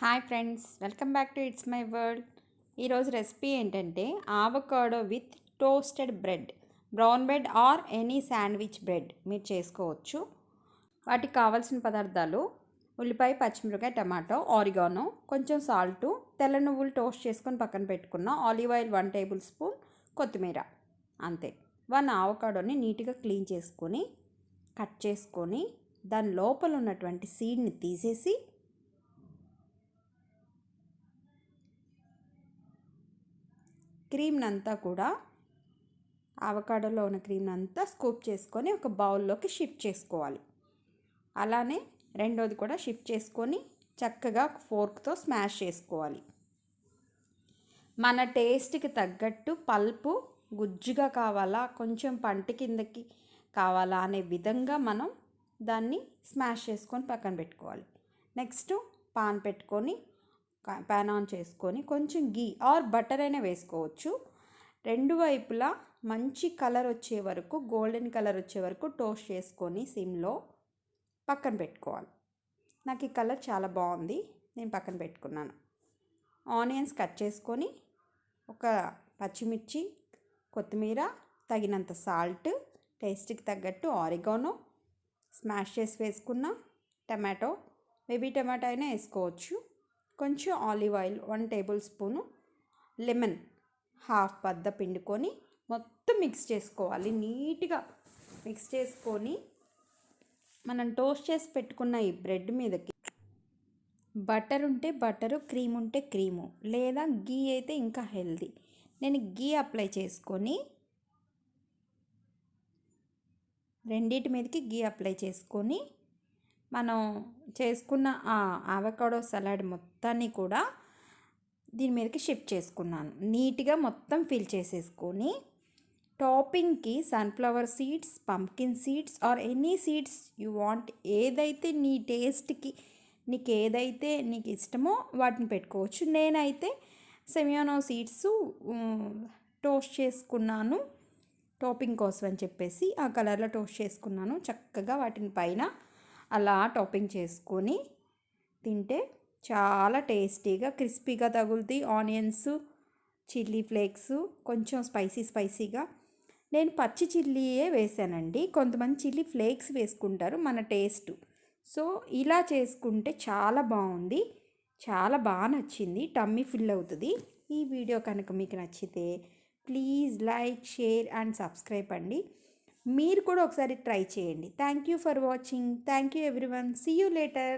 Hi friends, welcome back to it's my world. ఈరోజు recipe ఏంటంటే avocado with toasted bread, brown bread or any sandwich bread మీరు చేసుకోవచ్చు. వాటికి కావాల్సిన పదార్థాలు: ఉల్లిపాయ, పచ్చిమిరపకాయ, టమాటో, ఆరిగానో, కొంచెం సాల్టు, తెల్ల నువ్వులు టోస్ట్ చేసుకొని పక్కన పెట్టుకున్న, ఆలివ్ ఆయిల్ 1 టేబుల్ స్పూన్, కొత్తిమీర, అంతే. 1 ఆవకాడోని నీట్గా క్లీన్ చేసుకొని కట్ చేసుకొని దాని లోపల ఉన్నటువంటి సీడ్ని తీసేసి క్రీమ్నంతా కూడా, ఆవకాడోలో ఉన్న క్రీమ్నంతా స్కూప్ చేసుకొని ఒక బౌల్లోకి షిఫ్ట్ చేసుకోవాలి. అలానే రెండోది కూడా షిఫ్ట్ చేసుకొని చక్కగా ఫోర్క్తో స్మాష్ చేసుకోవాలి. మన టేస్ట్కి తగ్గట్టు పల్పు గుజ్జుగా కావాలా, కొంచెం పంట కిందకి కావాలా అనే విధంగా మనం దాన్ని స్మాష్ చేసుకొని పక్కన పెట్టుకోవాలి. నెక్స్ట్ పాన్ పెట్టుకొని ప్యాన్ ఆన్ చేసుకొని కొంచెం గీ ఆర్ బటర్ అయినా వేసుకోవచ్చు. రెండు వైపులా మంచి కలర్ వచ్చే వరకు, గోల్డెన్ కలర్ వచ్చే వరకు టోస్ట్ చేసుకొని సిమ్లో పక్కన పెట్టుకోవాలి. నాకు ఈ కలర్ చాలా బాగుంది, నేను పక్కన పెట్టుకున్నాను. ఆనియన్స్ కట్ చేసుకొని, ఒక పచ్చిమిర్చి, కొత్తిమీర, తగినంత సాల్ట్, టేస్ట్కి తగ్గట్టు ఆరిగానో స్మాష్ చేసి వేసుకున్న, టమాటో, బేబీ టమాటో అయినా వేసుకోవచ్చు. కొంచెం olive oil 1 table spoon, lemon half బద్ద పిండుకొని మొత్తం మిక్స్ చేసుకోవాలి. నీట్గా మిక్స్ చేసుకొని మనం టోస్ట్ చేసి పెట్టుకున్న ఈ బ్రెడ్ మీదకి బటర్ ఉంటే బటరు, క్రీమ్ ఉంటే క్రీము, లేదా గీ అయితే ఇంకా హెల్దీ. నేను గీ అప్లై చేసుకొని రెండింటి మీదకి గీ అప్లై చేసుకొని మనం చేసుకున్న ఆ ఆవకాడో సలాడ్ మొత్తాన్ని కూడా దీని మీదకి షిఫ్ట్ చేసుకున్నాను. నీట్గా మొత్తం ఫిల్ చేసేసుకొని టాపింగ్కి sunflower seeds, pumpkin seeds or any seeds you want, ఏదైతే నీ టేస్ట్కి నీకు ఇష్టమో వాటిని పెట్టుకోవచ్చు. నేనైతే సెమియోనో సీడ్స్ టోస్ట్ చేసుకున్నాను టాపింగ్ కోసం అని చెప్పేసి, ఆ కలర్లో టోస్ట్ చేసుకున్నాను. చక్కగా వాటిని పైన అలా టాపింగ్ చేసుకొని తింటే చాలా టేస్టీగా క్రిస్పీగా తగులుతాయి. ఆనియన్స్, చిల్లీ ఫ్లేక్స్, కొంచెం స్పైసీగా. నేను పచ్చి చిల్లీయే వేసానండి, కొంతమంది చిల్లీ ఫ్లేక్స్ వేసుకుంటారు, మన టేస్ట్. సో ఇలా చేసుకుంటే చాలా బాగుంది, చాలా బాగా నచ్చింది, టమ్మీ ఫిల్ అవుతుంది. ఈ వీడియో కనుక మీకు నచ్చితే please like, share and subscribe అండి. మీరు కూడా ఒకసారి ట్రై చేయండి. Thank you for watching. Thank you everyone. See you later.